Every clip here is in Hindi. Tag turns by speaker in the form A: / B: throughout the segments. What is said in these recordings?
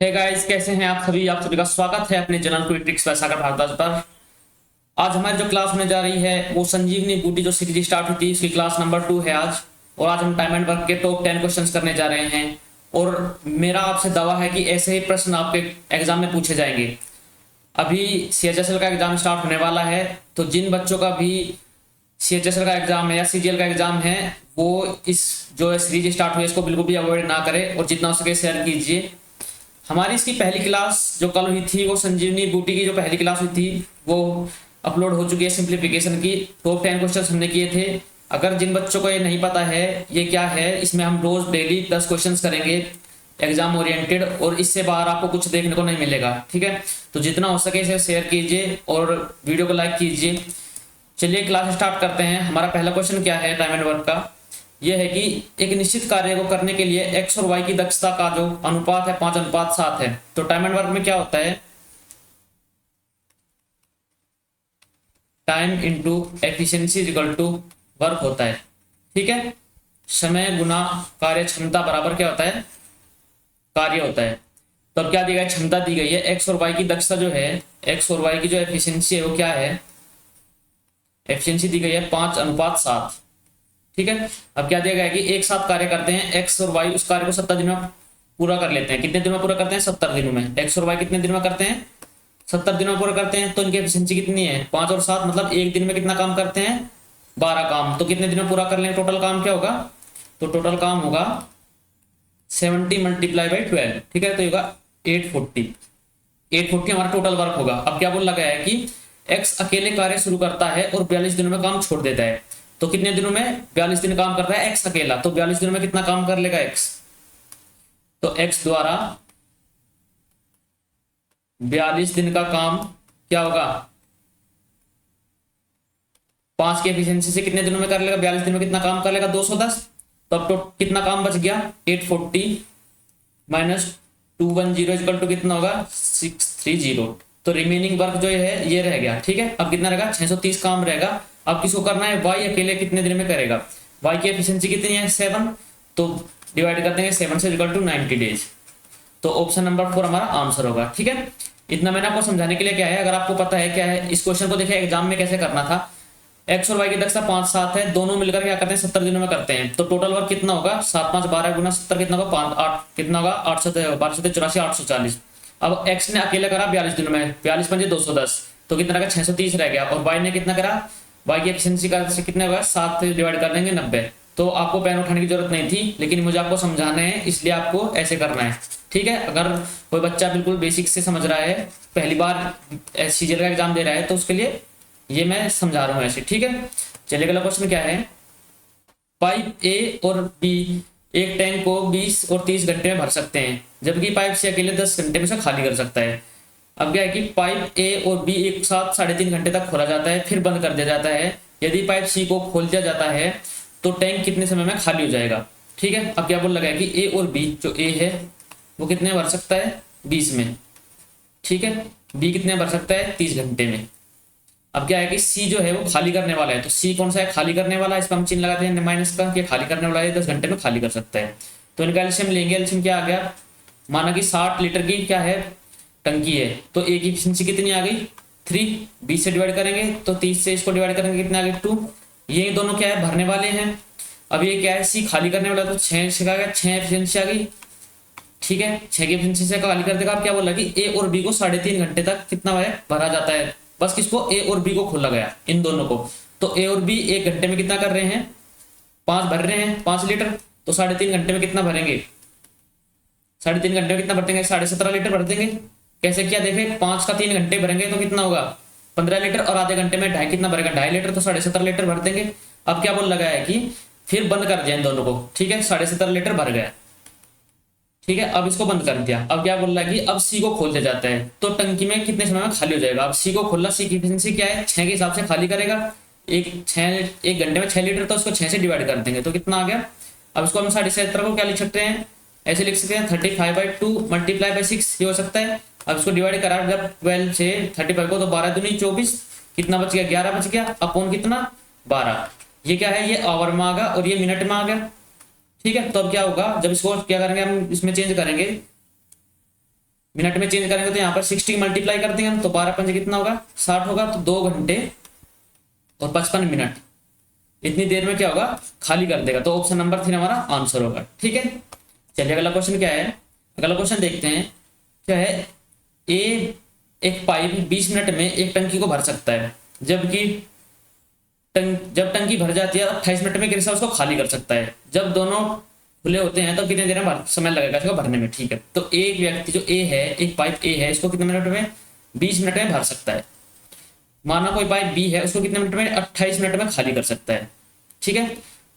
A: हे गाइस, कैसे हैं आप सभी का स्वागत है अपने चैनल क्विक ट्रिक्स बाय सागर भारद्वाज पर। आज हमारी जो क्लास होने जा रही है वो संजीवनी बूटी जो सीरीज स्टार्ट हुई थी उसकी क्लास नंबर 2 है आज। और आज हम टाइम एंड वर्क के टॉप 10 क्वेश्चंस करने जा रहे हैं। और मेरा आपसे दावा है कि ऐसे ही प्रश्न आपके एग्जाम में पूछे जाएंगे। अभी CHSL का एग्जाम स्टार्ट होने वाला है, तो जिन बच्चों का भी CHSL का एग्जाम है या CGL का एग्जाम है वो इस जो सीरीज स्टार्ट हुई है इसको बिल्कुल भी अवॉइड ना करें और जितना हो सके शेयर कीजिए। हमारी इसकी पहली क्लास जो कल हुई थी वो संजीवनी बूटी की जो पहली क्लास हुई थी वो अपलोड हो चुकी है। सिंप्लीफिकेशन की टॉप 10 क्वेश्चंस हमने किए थे। अगर जिन बच्चों को ये नहीं पता है ये क्या है, इसमें हम रोज डेली 10 क्वेश्चंस करेंगे एग्जाम ओरिएंटेड, और इससे बाहर आपको कुछ देखने को नहीं मिलेगा। ठीक है, तो जितना हो सके इसे शेयर कीजिए और वीडियो को लाइक कीजिए। चलिए क्लास स्टार्ट करते हैं। हमारा पहला क्वेश्चन क्या है टाइम एंड वर्क का, यह है कि एक निश्चित कार्य को करने के लिए x और y की दक्षता का जो अनुपात है 5:7 है। तो टाइम एंड वर्क में क्या होता है, time into efficiency equal to work होता है। ठीक है, समय गुना कार्य क्षमता बराबर क्या होता है, कार्य होता है। तो अब क्या दी गई, क्षमता दी गई है। x और y की दक्षता जो है, x और y की जो एफिशिएंसी है वो क्या है, एफिशिएंसी दी गई है 5:7। ठीक है, अब क्या दिया गया है कि एक साथ कार्य करते हैं x और y, उस कार्य को 70 दिनों में पूरा कर लेते हैं। कितने दिनों में पूरा करते हैं, 70 दिनों में। x और y कितने दिन में करते हैं, 70 दिनों में पूरा करते हैं। तो इनकी एफिशिएंसी कितनी है, 5 और 7, मतलब एक दिन में कितना काम करते हैं, 12 काम। तो कितने दिनों में पूरा कर लेंगे, टोटल काम क्या होगा, तो टोटल काम होगा 70 मल्टीप्लाई बाई 12। ठीक है, तो होगा 840 हमारा टोटल वर्क होगा। अब क्या बोला गया है कि x अकेले कार्य शुरू करता है और 42 दिनों में काम छोड़ देता है। तो कितने दिनों में 42 दिन काम करता है x अकेला, तो 42 दिनों में कितना काम कर लेगा x, तो x द्वारा 42 दिन का काम क्या होगा, 5 की एफिशिएंसी से कितने दिनों में कर लेगा, 42 दिनों में कितना काम कर लेगा, 210। तो अब तो कितना काम बच गया, 840 माइनस 210 इक्वल टू कितना होगा, 630। तो रिमेनिंग वर्क जो है ये रह गया। ठीक है, अब कितना रहेगा, 630 काम रहेगा। अब किसको करना है, y अकेले कितने दिन में करेगा, y की एफिशिएंसी कितनी है 7, तो डिवाइड कर देंगे 7 से इक्वल टू 90 डेज। तो ऑप्शन नंबर 4 हमारा आंसर होगा। ठीक है, इतना मैंने आपको समझाने के लिए क्या है, अगर आपको पता है क्या है, इस क्वेश्चन को देखिए एग्जाम में कैसे करना था। x और y की दक्षता 5-7 है, दोनों मिलकर क्या करते हैं 70 दिनों में करते हैं। तो टोटल वर्क कितना होगा, 7×5=12 गुना 70 कितना होगा, 8 कितना होगा, 812 840। अब x ने अकेले करा 42 दिनों में, 42 पंजे 210, तो कितना रहेगा 630 रह गया। और y ने कितना करा, y की एफिशिएंसी का से कितना होगा, 7 से डिवाइड कर देंगे 90। तो आपको पेन उठाने की जरूरत नहीं थी, लेकिन मुझे आपको समझाना है इसलिए आपको ऐसे करना है। ठीक है, अगर कोई बच्चा बिल्कुल बेसिक से समझ रहा है, पहली बार CGL का एग्जाम दे रहा है, तो उसके लिए ये मैं समझा रहा हूँ ऐसे। ठीक है, चलिए अगला क्वेश्चन क्या है, पाइप A और B एक टैंक को 20 और 30 घंटे में भर सकते हैं, जबकि पाइप C अकेले 10 घंटे में से खाली कर सकता है। अब क्या है कि पाइप A और B एक साथ 3.5 घंटे तक खोला जाता है, फिर बंद कर दिया जाता है। यदि पाइप C को खोल दिया जाता है तो टैंक कितने समय में खाली हो जाएगा। ठीक है, अब क्या बोल लगा है कि A और B, जो A है वो कितने भर सकता है, 20 में। ठीक है, B कितने भर सकता है, 30 घंटे में। अब क्या है कि C जो है वो खाली करने वाला है, तो C कौन सा है, खाली करने वाला है, इसका हम चिन्ह लगाते हैं माइनस का, कि खाली करने वाला है, 10 घंटे में खाली कर सकता है। तो इनका एलसीएम लेंगे, एलसीएम क्या आ गया, माना कि 60 लीटर की क्या है टंकी है, तो A की एफिशिएंसी कितनी आ गई 3, 20 से डिवाइड करेंगे तो 30 से इसको डिवाइड करेंगे कितना आ गया 2। ये दोनों क्या है, भरने वाले हैं। अब ये क्या है, C खाली करने वाला, तो 6 से क्या, 6 एफिशिएंसी आ गई। ठीक है, 6 की एफिशिएंसी से खाली कर देगा। अब क्या बोला कि A और B को 3.5 घंटे तक कितना है भरा जाता है। बस किसको, A और B को खोला गया, इन दोनों को। तो A और B 1 घंटे में कितना कर रहे हैं, 5 भर रहे हैं, 5 लीटर। तो 3.5 घंटे में कितना भरेंगे, 3.5 घंटे में कितना भर देंगे, 17.5 लीटर भर देंगे। कैसे किया देखे, 5 का 3 घंटे भरेंगे तो कितना होगा 15 लीटर, और आधे घंटे में 2.5 कितना भरेगा, 2.5 लीटर, तो 17.5 लीटर भर देंगे। अब क्या बोल लगा है कि फिर बंद कर दिया इन दोनों को। ठीक है, 17.5 लीटर भर गया। ठीक है, अब इसको बंद कर दिया। अब क्या बोल रहा है कि अब C को खोल दिया जाता है, तो टंकी में कितने समय में खाली हो जाएगा। अब C को खोलना, C की एफिशिएंसी क्या है, 6 के हिसाब से खाली करेगा। एक घंटे में 6 लीटर, तो उसको 6 से डिवाइड कर देंगे तो कितना आ गया। अब इसको हम 17.5 को क्या लिख सकते हैं, ऐसे लिख सकते हैं 35/2 मल्टीप्लाई बाई 6, ये हो सकता है। अब इसको डिवाइड करा जब 12 से 35 को, तो 12 दूनी 24, कितना बच गया, 11 बच गया, अपॉन कितना 12। ये क्या है, ये आवर में आ गया और ये मिनट में आ गया। ठीक है, तो अब क्या होगा, जब इसको क्या करेंगे हम, इसमें चेंज करेंगे मिनट में चेंज करेंगे तो यहाँ पर 60 मल्टीप्लाई कर देंगे हम, तो 12 पंजे कितना होगा 60 होगा, तो 2 घंटे और 55 मिनट इतनी देर में क्या होगा खाली कर देगा। तो ऑप्शन नंबर 3 हमारा आंसर होगा। ठीक है, चलिए अगला क्वेश्चन क्या है, अगला क्वेश्चन देखते हैं क्या है। ए एक पाइप 20 मिनट में एक टंकी को भर सकता है, जबकि जब टंकी भर जाती है 28 मिनट में किसी उसको खाली कर सकता है। जब दोनों खुले होते हैं तो कितने देर में समय लगेगा इसको भरने में। ठीक है, तो एक व्यक्ति जो ए है, एक पाइप ए है, इसको कितने मिनट में 20 मिनट में भर सकता है। माना कोई पाइप बी है, उसको कितने मिनट में 28 मिनट में खाली कर सकता है। ठीक है,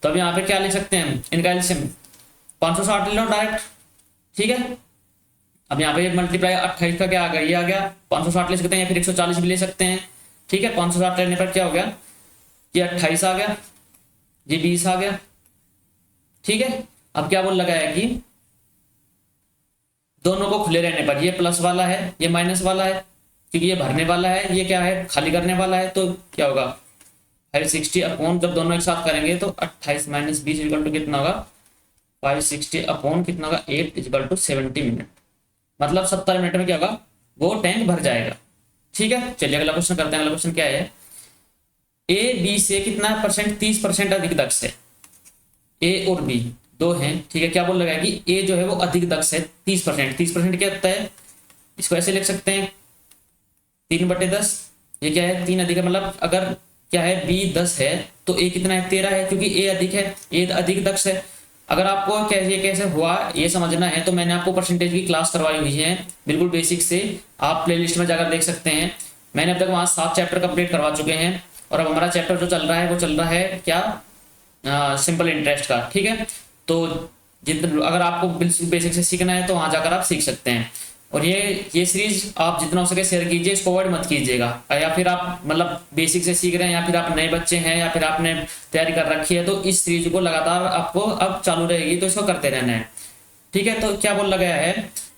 A: तो अब यहाँ पे क्या लिख सकते हैं, इनका एलसीएम 560 ले लो डायरेक्ट। ठीक है, अब यहाँ पे मल्टीप्लाई 28 का क्या आ गया, ये आ गया 560 ले सकते हैं या फिर 140 भी ले सकते हैं। ठीक है, 560 लेने पर क्या हो गया, ये 28 आ गया, ये 20 आ गया। ठीक है, अब क्या बोल लगा है कि दोनों को खुले रहने पर ये प्लस वाला है, ये माइनस वाला है, क्योंकि ये भरने वाला है, ये क्या है खाली करने वाला है। तो क्या होगा 560 अपॉन, जब दोनों एक साथ करेंगे तो 28 माइनस 20 इक्वल टू कितना होगा 560 अपॉन कितना होगा 8 इक्वल टू 70 मिनट, मतलब 70 मिनट में क्या होगा वो टैंक भर जाएगा। ठीक है, चलिए अगला क्वेश्चन करते हैं। अगला क्वेश्चन क्या है, ए बी से कितना परसेंट 30% अधिक दक्ष है। ए और बी दो हैं। ठीक है, क्या बोल रहा है कि ए जो है वो अधिक दक्ष है 30%। 30% क्या होता है, इसको ऐसे लिख सकते हैं 3/10। ये क्या है 3 अधिक है, मतलब अगर क्या है बी 10 है तो ए कितना है 13 है, क्योंकि ए अधिक है, ए अधिक दक्ष है। अगर आपको कैसे हुआ ये समझना है तो मैंने आपको परसेंटेज की क्लास करवाई हुई है बिल्कुल बेसिक से, आप प्लेलिस्ट में जाकर देख सकते हैं। मैंने अब तक वहाँ 7 चैप्टर कंप्लीट करवा चुके हैं और अब हमारा चैप्टर जो चल रहा है वो चल रहा है क्या सिंपल इंटरेस्ट का। ठीक है, तो जितना अगर आपको बेसिक से सीखना है तो वहाँ जाकर आप सीख सकते हैं। और ये सीरीज आप जितना हो सके शेयर कीजिए, इसको अवॉइड मत कीजिएगा। या फिर आप मतलब बेसिक से सीख रहे हैं या फिर आप नए बच्चे हैं या फिर आपने तैयारी कर रखी है तो इस सीरीज को लगातार आपको अब चालू रहेगी, तो इसको करते रहना है। ठीक है, तो क्या बोल लगा है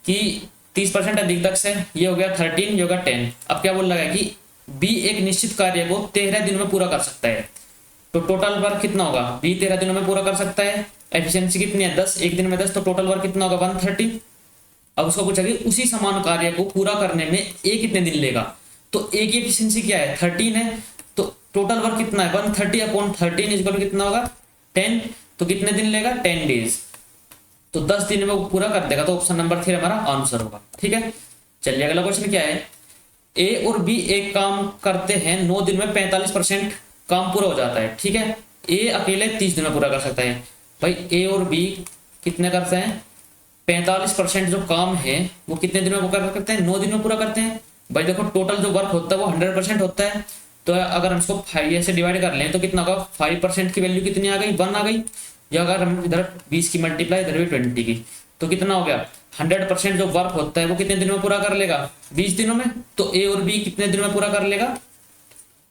A: कि 30% अधिक दक्ष है, ये हो गया 13, ये होगा 10। अब क्या बोल लगा है कि बी एक निश्चित कार्य को 13 दिनों में पूरा कर सकता है, तो टोटल वर्क कितना होगा, बी 13 दिनों में पूरा कर सकता है। एफिशिएंसी कितनी है 10, एक दिन में 10, तो टोटल वर्क कितना होगा 130। अब उसको पूछा कि उसी समान कार्य को पूरा करने में ए कितने दिन लेगा, तो ए की एफिशिएंसी क्या है 13 है, तो टोटल वर्क कितना है 130 अपॉन 13 इक्वल कितना होगा 10, तो कितने दिन लेगा 10 डेज, तो 10 दिन में वो पूरा कर देगा। तो ऑप्शन नंबर 3 हमारा आंसर होगा। ठीक है, चलिए अगला क्वेश्चन क्या है, ए और बी एक काम करते हैं 9 दिन में 45% काम पूरा हो जाता है। ठीक है, ए अकेले 30 दिन में पूरा कर सकता है। भाई ए और बी कितने करते हैं 45% जो काम है वो कितने दिन में पूरा करते हैं 9 दिन में पूरा करते हैं। भाई देखो टोटल जो वर्क होता है वो 100% होता है, तो अगर हम इसको 5 से डिवाइड कर लें तो कितना होगा 5% की वैल्यू कितनी आ गई 1 आ गई, या अगर हम इधर 20 की मल्टीप्लाई इधर भी 20 की, तो कितना हो गया 100% जो वर्क होता है वो कितने दिनों में पूरा कर लेगा 20 दिनों में। तो ए और बी कितने दिनों में पूरा कर लेगा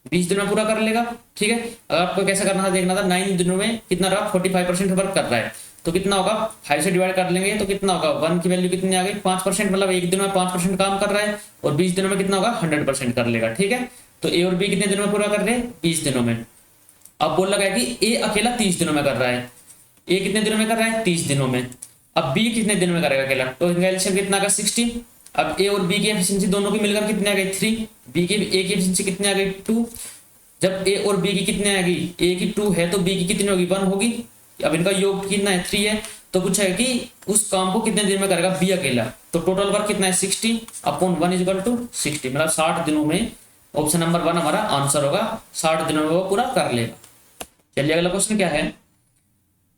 A: 20 दिनों में पूरा कर लेगा। ठीक है, अगर आपको कैसे करना था देखना था 9 दिनों में कितना रहा 45% वर्क कर रहा है, तो कितना होगा 5 से डिवाइड कर लेंगे तो कितना होगा 1 की वैल्यू कितनी आ गई 5%, मतलब एक दिन में 5% काम कर रहा है, और 20 दिनों में कितना होगा 100% कर लेगा। ठीक है, तो ए और बी कितने दिनों में पूरा कर रहे हैं 20 दिनों में। अब बोल लगा है कि ए अकेला 30 दिनों में कर रहा है, ए कितने दिनों में कर रहा है 30 दिनों में। अब बी कितने दिन में करेगा अकेला, तो एलसीएम कितना का 60। अब ए और बी की एफिशिएंसी दोनों की मिलकर कितने आ गई 3, बी की ए की एफिशिएंसी कितनी आ गई 2। जब ए और बी की कितने आ गई, ए की 2 है तो बी की कितनी होगी 1 होगी। अब इनका योग कितना है 3 है, तो पूछा है कि उस काम को कितने दिन में करेगा बी अकेला, तो टोटल वर्क कितना है 60 अपॉन 1 इक्वल टू 60, मतलब 60 दिनों में। ऑप्शन नंबर 1 हमारा आंसर होगा, 60 दिनों में वो पूरा कर लेगा। चलिए अगला क्वेश्चन क्या है,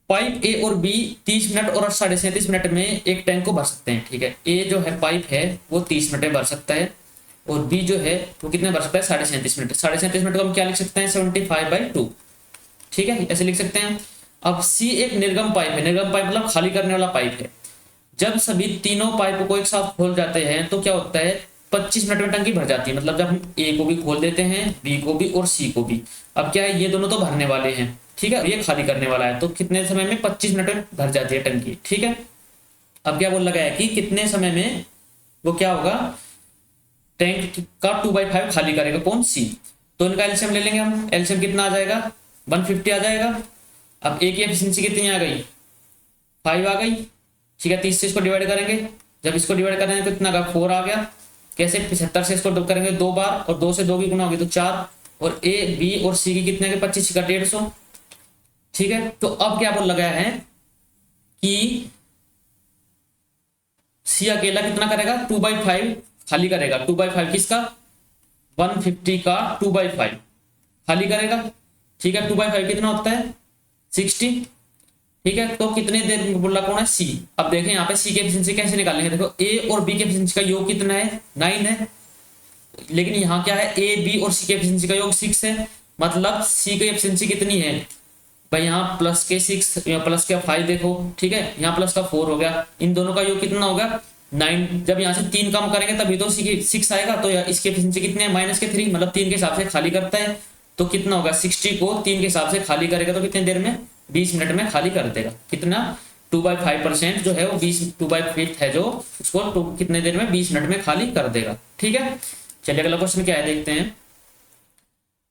A: पाइप ए और बी 30 मिनट और 37.5 मिनट में एक टैंक को भर सकते हैं। ठीक है, ए जो है पाइप है वो 30 मिनट में भर सकता है और बी जो है वो कितने भर सकता है 37.5 मिनट। 37.5 मिनट को हम क्या लिख सकते हैं 75/2। ठीक है, ऐसे लिख सकते हैं। अब सी एक निर्गम पाइप है, निर्गम पाइप मतलब खाली करने वाला पाइप है। जब सभी तीनों पाइपों को एक साथ खोल जाते हैं तो क्या होता है 25 मिनट में टंकी भर जाती है, मतलब जब हम ए को भी खोल देते हैं बी को भी और सी को भी। अब क्या है ये दोनों तो भरने वाले हैं, ठीक है, ये खाली करने वाला है, तो कितने समय में 25 मिनट में भर जाती है टंकी। ठीक है, अब क्या बोल लगा है कि कितने समय में वो क्या होगा टैंक का 2/5 खाली करेगा, कौन सी। तो इनका एलसीएम ले लेंगे हम, एलसीएम कितना आ जाएगा 150 आ जाएगा। अब ए की एफिशिएंसी कितनी आ गई 5 आ गई। ठीक है, 30 से इसको डिवाइड करेंगे जब इसको डिवाइड करेंगे तो कितना का 4 आ गया। कैसे 75 से इसको डबल करेंगे 2 बार और 2 से 2 की गुना होगी तो 4 और ए बी और सी की कितने के 25 का 150। ठीक है, तो अब क्या बोल लगाया है कि सी अकेला कितना करेगा 2/5 खाली करेगा। 2/5 किसका 150 का 2/5 खाली करेगा। ठीक है, 2/5 कितना होता है 60। ठीक है, तो कितने देर में बोला कौन है सी। अब देखें यहाँ पे सी की एफिशिएंसी कैसे निकालेंगे। देखो ए और बी की एफिशिएंसी का योग कितना है 9 है, लेकिन यहाँ क्या है ए बी और सी की एफिशिएंसी का योग 6 है। मतलब सी की एफिशिएंसी कितनी है भाई, यहाँ प्लस के 6 प्लस के 5 देखो। ठीक है, यहाँ प्लस का 4 हो गया, इन दोनों का योग कितना होगा 9। जब यहाँ से 3 कम करेंगे तभी तो सी की 6 आएगा, तो इसकी एफिशिएंसी कितनी है माइनस के 3, मतलब 3 के हिसाब से खाली करता है। तो कितना होगा 60 को 3 के हिसाब से खाली करेगा तो कितनी देर में 20 मिनट में खाली कर देगा। कितना 2/5% जो है वो 2/5 है जो उसको कितने देर में 20 मिनट में खाली कर देगा। ठीक है, चलिए अगला क्वेश्चन क्या है देखते हैं।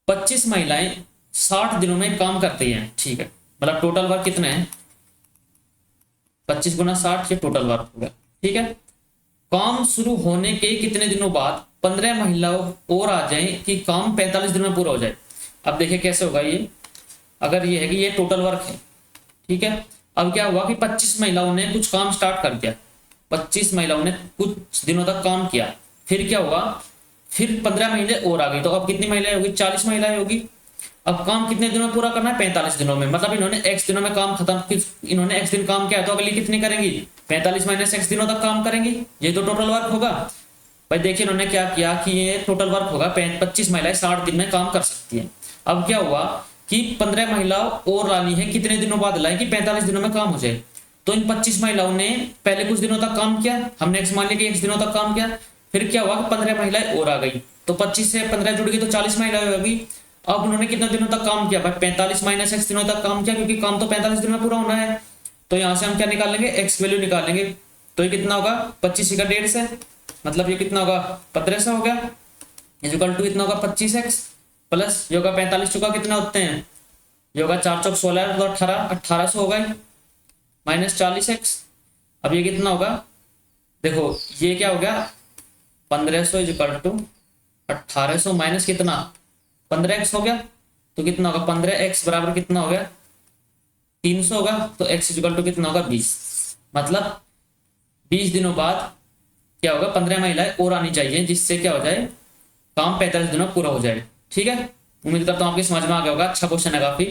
A: 25 महिलाएं 60 दिनों में काम करती हैं। ठीक है, मतलब टोटल वर्क कितना है 25 गुना 60 ये टोटल वर्क होगा। ठीक है, काम शुरू होने के कितने दिनों बाद 15 महिलाओं और आ जाए कि काम 45 दिनों में पूरा हो जाए। अब देखिए कैसे होगा ये, अगर ये है कि ये टोटल वर्क है। ठीक है, अब क्या हुआ कि 25 महिलाओं ने कुछ काम स्टार्ट कर दिया, 25 महिलाओं ने कुछ दिनों तक काम किया, फिर क्या हुआ फिर 15 महीने और आ गई, तो अब कितनी महिलाएं होगी 40 महिलाएं होगी। अब काम कितने दिनों में पूरा करना है 45 दिनों में, मतलब इन्होंने x दिनों में काम खत्म, इन्होंने x दिन काम किया तो अगली कितनी करेंगी 45 माइनस x दिनों तक काम करेंगी, ये तो टोटल वर्क होगा। भाई देखिए इन्होंने क्या किया कि ये टोटल वर्क होगा 25 महिलाएं 60 दिन में काम कर सकती हैं। अब क्या हुआ कि 15 महिलाओं और लानी है, कितने दिनों बाद लाए कि 45 दिनों में काम हो जाए। तो इन 25 महिलाओं ने पहले कुछ दिनों तक काम किया, हमने x मान लिया कि x दिनों तक काम किया, फिर क्या हुआ 15 महिलाएं और आ गई, तो 25 से 15 जुड़ गई तो 40 महिलाएं होगी। अब उन्होंने कितने दिनों तक काम किया भाई 45 माइनस x दिनों तक काम किया, क्योंकि काम तो 45 दिन में पूरा होना है। तो यहाँ से हम क्या निकालेंगे x वैल्यू निकालेंगे, तो ये कितना होगा 25 का 1.5 से, मतलब ये कितना होगा 1500 हो गया, इक्वल टू कितना होगा 25x प्लस ये होगा 45 चुका कितना होते हैं, ये होगा 4 चौक 16 तो 1800 होगा माइनस 40x। अब ये कितना होगा देखो ये क्या हो गया 1500 इक्वल टू 1800 माइनस कितना 15x हो गया, तो कितना होगा 15x बराबर कितना हो गया 300 होगा, तो x इक्वल टू कितना होगा 20। मतलब 20 दिनों बाद क्या होगा 15 महिलाएं और आनी चाहिए, जिससे क्या हो जाए काम 45 दिनों पूरा हो जाए। ठीक है, उम्मीद करता हूँ आपकी समझ में आ गया होगा। अच्छा क्वेश्चन है काफी।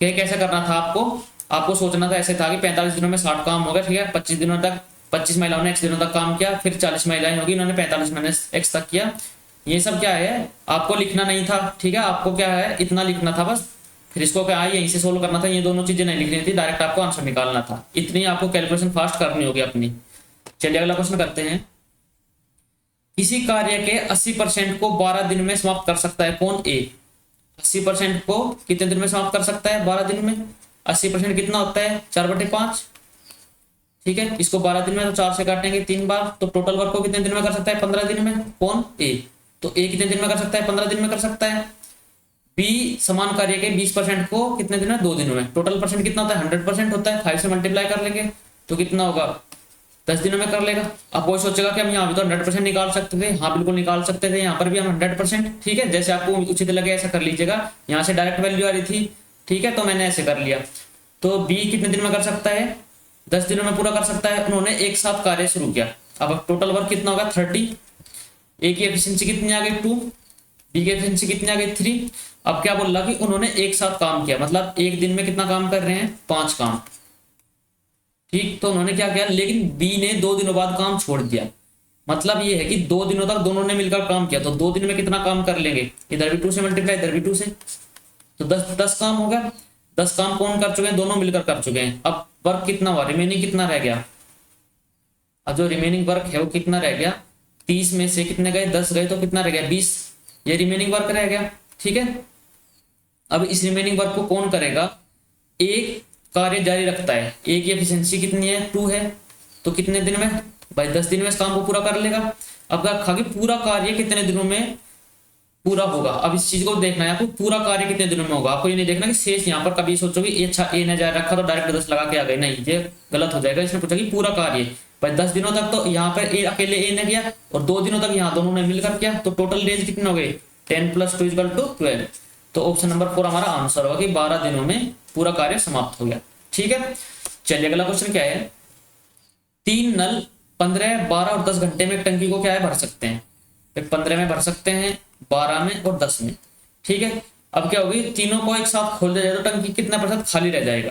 A: कैसे करना था आपको सोचना था ऐसे था कि 45 दिनों में 60 काम हो गया। ठीक है, 25 दिनों तक 25 महिलाओं ने x दिनों तक काम किया, फिर 40 महिलाएं होगी, इन्होंने 45 माइनस x तक किया। ये सब क्या है आपको लिखना नहीं था। ठीक है, आपको क्या है इतना लिखना था बस, फिर इसको क्या है यहीं से सोल्व करना था, ये दोनों चीजें नहीं लिखनी थी, डायरेक्ट आपको आंसर निकालना था। इतनी आपको कैलकुलेशन फास्ट करनी होगी अपनी। चलिए अगला क्वेश्चन करते हैं। किसी कार्य के 80% को 12 दिन में समाप्त कर सकता है कौन ए। 80% को कितने दिन में समाप्त कर सकता है 12 दिन में। 80% कितना होता है 4/5। ठीक है, इसको 12 दिन में तो 4 से काटेंगे 3 बार, तो टोटल वर्क को कितने दिन में कर सकता है 15 दिन में कौन ए। तो ए कितने दिन में कर सकता है 15 दिन में कर सकता है। बी समान कार्य के 20% को कितने दिन में 2 दिनों में। टोटल परसेंट कितना होता है 100% होता है, 5 से मल्टीप्लाई कर लेंगे तो कितना होगा 10 दिनों में कर लेगा। अब कोई सोचेगा कि हम यहाँ भी तो 100% निकाल सकते थे, हाँ बिल्कुल निकाल सकते थे, यहाँ पर भी हम 100%। ठीक है, जैसे आपको उचित लगे ऐसा कर लीजिएगा। यहाँ से डायरेक्ट वैल्यू आ रही थी, ठीक है, तो मैंने ऐसे कर लिया। तो बी कितने दिन में कर सकता है 10 दिनों में पूरा कर सकता है। उन्होंने एक साथ कार्य शुरू किया। अब टोटल वर्क कितना होगा 30। ए की एफिशिएंसी कितनी आ गई 2, बी की एफिशिएंसी कितनी आ गई 3। अब क्या बोल रहा कि उन्होंने एक साथ काम किया, मतलब एक दिन में कितना काम कर रहे हैं 5 काम। ठीक, तो उन्होंने क्या किया, लेकिन बी ने 2 दिनों बाद काम छोड़ दिया। मतलब ये है कि 2 दिनों तक दोनों ने मिलकर काम किया, तो 2 दिन में कितना काम कर लेंगे, इधर भी 2 से मल्टीप्लाई इधर भी 2 से, तो 10 काम हो गया। 10 काम कौन कर चुके हैं, दोनों मिलकर कर चुके हैं। अब वर्क कितना हुआ, रिमेनिंग कितना रह गया। अब जो रिमेनिंग वर्क है वो कितना रह गया, 30 में से कितने गए 10 गए, तो कितना रह गया 20। ये रिमेनिंग वर्क रह गया। ठीक है, अब इस रिमेनिंग वर्क को कौन करेगा, एक कार्य जारी रखता है। ए की एफिशिएंसी कितनी है 2 है, तो कितने दिन में भाई 10 दिन में इस काम को पूरा कर लेगा। अब कहा कि पूरा कार्य कितने दिनों में पूरा होगा। अब इस चीज को देखना है आपको, पूरा कार्य कितने दिनों में होगा। आपको ये नहीं देखना कि शेष यहाँ पर कभी सोचोगे अच्छा ए ने जारी रखा तो डायरेक्ट 10 लगा के आ गए, नहीं ये गलत हो जाएगा। इसने पूछा कि पूरा कार्य भाई 10 दिनों तक तो यहाँ पर ए अकेले ए ने किया और 2 दिनों तक यहाँ दोनों ने मिलकर किया, तो टोटल डेज कितने हो गए 10 + 2 = 12। तो ऑप्शन नंबर 4 हमारा आंसर होगा कि 12 दिनों में पूरा कार्य समाप्त हो गया। ठीक है, चलिए अगला क्वेश्चन क्या है। 3 नल 15, 12 और 10 घंटे में एक टंकी को क्या है भर सकते हैं। 15 में भर सकते हैं, 12 में और 10 में। ठीक है, अब क्या होगी, तीनों को एक साथ खोल दिया जाए तो टंकी कितना प्रतिशत खाली रह जाएगा।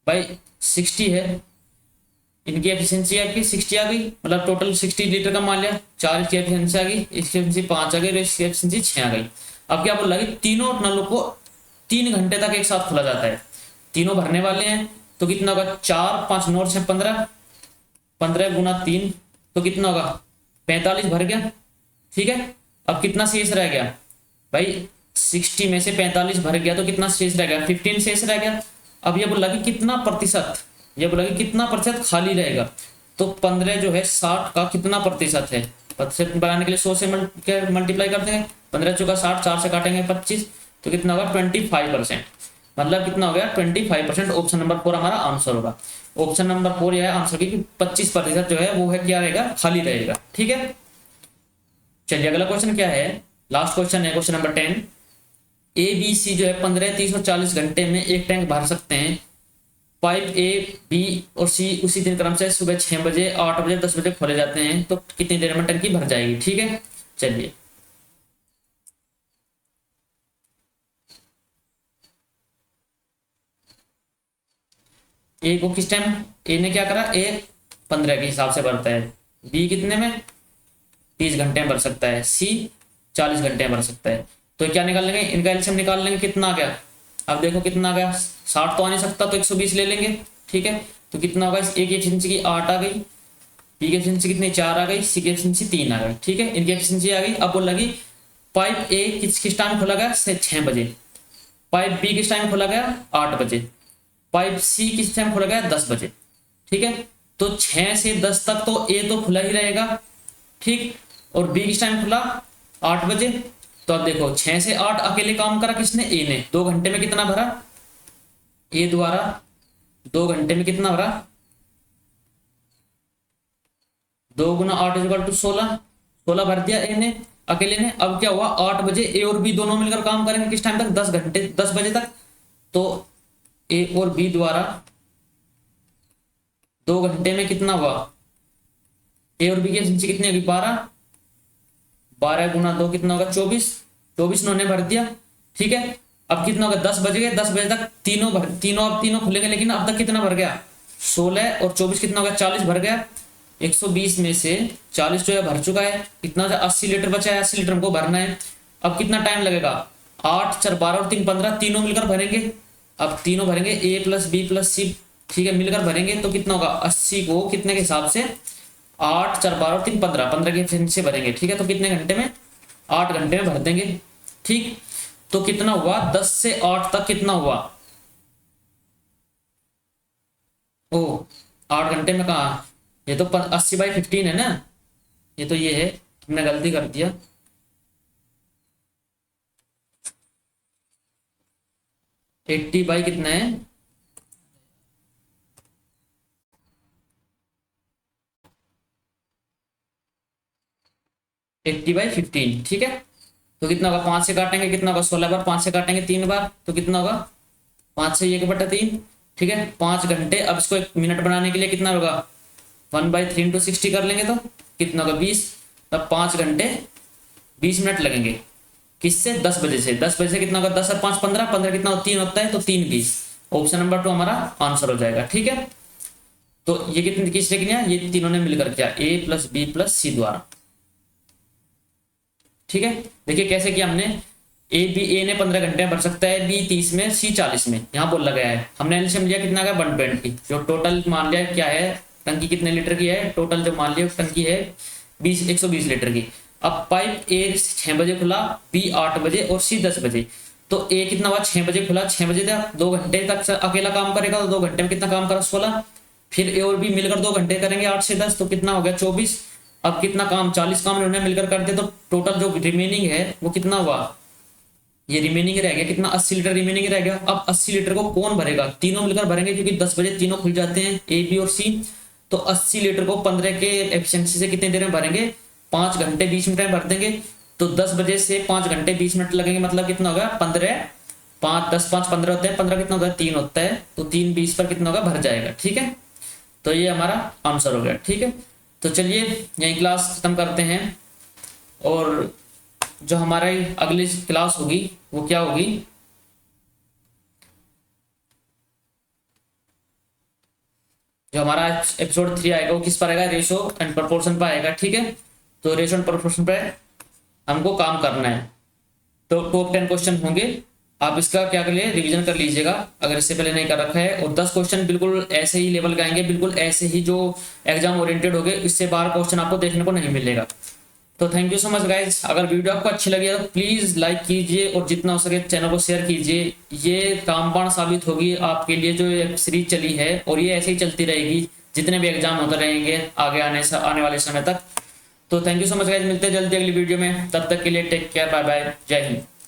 A: भाई 60 है, इनकी एफिशिएंसी आपकी 60 आ गई, मतलब टोटल 60 लीटर का मान लिया, 4 की एफिशिएंसी आ गई, इसकी एफिशिएंसी 5 आ गई और इसकी एफिशिएंसी 6 आ गई। अब क्या बोल रहा है कि तीनों नलों को 3 घंटे तक एक साथ खोला जाता है, तीनों भरने वाले हैं, तो कितना होगा 4 5 9 6 15, 15 × 3 तो कितना होगा 45 भर गया। ठीक है, अब कितना शेष रह गया भाई, 60 में से 45 भर गया तो कितना शेष रह गया, 15 शेष रह गया। अब ये बोला कि कितना प्रतिशत, ये बोला कि कितना प्रतिशत खाली रहेगा, तो 15 जो है 60 का कितना प्रतिशत है, प्रतिशत बनाने के लिए 100 से मल्टीप्लाई कर देंगे, 15 × 60, 4 से काटेंगे 25, तो कितना होगा 25%, मतलब कितना हो गया 25%। ऑप्शन नंबर 4 हमारा आंसर होगा। ऑप्शन नंबर 4 यह आंसर की 25% जो है वो है क्या रहेगा, खाली रहेगा। ठीक है, चलिए अगला क्वेश्चन क्या है, लास्ट क्वेश्चन है question number 10। A B C जो है 15, 30 और 40 घंटे में एक टैंक भर सकते हैं। पाइप ए बी और सी उसी दिन क्रम से सुबह 6 बजे, 8 बजे, 10 बजे खोले जाते हैं, तो कितनी देर में टंकी भर जाएगी। ठीक है, चलिए ए को किस टाइम, ए ने क्या करा, ए 15 के हिसाब से भरता है, बी कितने में 30 घंटे में भर सकता है, सी 40 घंटे में भर सकता है। तो क्या निकाल लेंगे, इनका एलसीएम निकाल लेंगे, कितना आ गया, अब देखो कितना आ गया, 60 तो आ नहीं सकता, तो 120 ले लेंगे। ठीक है, तो कितना होगा, ए की एफिशिएंसी की 8 आ गई, बी की एफिशिएंसी कितनी 4 आ गई, सी की एफिशिएंसी 3 आ गई। ठीक है, इनकी एफिशिएंसी आ गई। अब बोल लगी पाइप ए किस टाइम खोला गया, 6 बजे, पाइप बी किस टाइम खोला गया 8 बजे, पाइप सी किस टाइम खोला गया 10 बजे। ठीक है, तो 6 से 10 तक तो ए तो खुला ही रहेगा। ठीक, और बी किस टाइम खुला 8 बजे, तो अब देखो 6 से 8 अकेले काम करा किसने, ए ने, 2 घंटे में कितना भरा, ए द्वारा 2 घंटे में कितना भरा, 2 × 8 = 16, 16 भर दिया ए ने अकेले ने। अब क्या हुआ, 8 बजे ए और बी दोनों मिलकर काम करेंगे किस टाइम तक, 10 घंटे, 10 बजे तक, तो ए और बी द्वारा 2 घंटे में कितना हुआ, ए और बी की एफिशिएंसी कितनी होगी 12, 12 × 2 कितना होगा 24, 24 उन्होंने भर दिया। ठीक है, अब कितना होगा 10 बज गए, 10 बजे तक तीनों खुलेंगे, लेकिन अब तक कितना भर गया 16 और 24 कितना होगा 40 भर गया। 120 में से 40 जो है भर चुका है, कितना 80 लीटर बचा है, 80 लीटर हमको भरना है। अब कितना टाइम लगेगा, 8 4 12 और 3 15, तीनों मिलकर भरेंगे। अब तीनों भरेंगे ए प्लस बी प्लस सी, ठीक है, मिलकर भरेंगे, तो कितना होगा 80 को कितने के हिसाब से, 8 4 12 और 3 15, 15 के एफिशिएंसी से भरेंगे। ठीक है, तो कितने घंटे में, 8 घंटे में भर देंगे। ठीक, तो कितना हुआ 10 से 8 तक कितना हुआ, ओ 8 घंटे में कहा, ये तो 80/15 है ना, ये तो ये है, हमने गलती कर दिया, 80 बाई कितना है, एट्टी बाई 15। ठीक है, तो कितना होगा, 5 से काटेंगे कितना होगा, 16 बार, 5 से काटेंगे 3 बार, तो कितना होगा 5 से 1/3। ठीक है, 5 घंटे। अब इसको 1 मिनट बनाने के लिए कितना होगा, 1/3 × 60 कर लेंगे तो कितना होगा 20। अब 5 घंटे 20 मिनट लगेंगे, किससे, 10 बजे से। 10 बजे से कितना होगा, 10 और 5 15, 15 कितना 3 होता है, तो 3 20। ऑप्शन नंबर 2 हमारा आंसर हो जाएगा। ठीक है, तो ये कितने किसने किया, ये तीनों ने मिलकर किया, ए प्लस बी प्लस सी द्वारा। ठीक है, देखिए कैसे किया हमने, ए ने 15 घंटे में भर सकता है, बी 30 में, सी 40 में, यहाँ बोला गया है। हमने एलसीएम लिया कितना का 120, जो टोटल मान लिया क्या है, टंकी कितने लीटर की है, टोटल जो मान लिया टंकी है 120 लीटर की। अब पाइप ए 6 बजे खुला, बी 8 बजे और सी 10 बजे, तो ए कितना हुआ 6 बजे खुला, 6 बजे तक 2 घंटे तक अकेला काम करेगा, तो 2 घंटे में कितना काम करा 16, फिर ए और बी मिलकर 2 घंटे करेंगे 8 से 10, तो कितना हो गया 24। अब कितना काम 40 काम इन्होंने मिलकर करते, तो टोटल जो रिमेनिंग है वो कितना हुआ, ये रिमेनिंग रह गया कितना 80 लीटर रिमेनिंग रह गया। अब 80 लीटर को कौन भरेगा, तीनों मिलकर भरेंगे, क्योंकि 10 बजे तीनों खुल जाते हैं ए बी और सी, तो 80 लीटर को 15 के एफिशिएंसी से कितनी देर में भरेंगे, 5 घंटे 20 मिनट में भर देंगे। तो 10 बजे से 5 घंटे 20 मिनट लगेंगे, मतलब कितना होगा 15, 5 10 5 15 होते हैं, 15 कितना होता है 3 होता है, तो 3 20 पर कितना होगा, भर जाएगा। ठीक है, तो ये हमारा आंसर हो गया। ठीक है, तो चलिए यही क्लास खत्म करते हैं, और जो हमारी अगली क्लास होगी वो क्या होगी, जो हमारा एपिसोड 3 आएगा वो किस पर आएगा, रेशो एंड प्रोपोर्शन पर आएगा। ठीक है, तो रेशो एंड प्रोपोर्शन पे हमको काम करना है। तो टॉप 10 क्वेश्चन होंगे, आप इसका क्या कर लिए, रिवीजन कर लीजिएगा अगर इससे पहले नहीं कर रखा है। और 10 क्वेश्चन बिल्कुल ऐसे ही लेवल के आएंगे, बिल्कुल ऐसे ही जो एग्जाम ओरिएंटेड हो गए, इससे बाहर क्वेश्चन आपको देखने को नहीं मिलेगा। तो thank you so much guys. अगर वीडियो आपको अच्छी लगी तो प्लीज लाइक कीजिए और जितना हो सके चैनल को शेयर कीजिए। ये रामबाण साबित होगी आपके लिए जो ये सीरीज चली है, और ये ऐसे ही चलती रहेगी जितने भी एग्जाम होते रहेंगे आगे आने वाले समय तक। तो thank you so much guys, मिलते हैं जल्दी अगली वीडियो में, तब तक के लिए टेक केयर, बाय बाय, जय हिंद।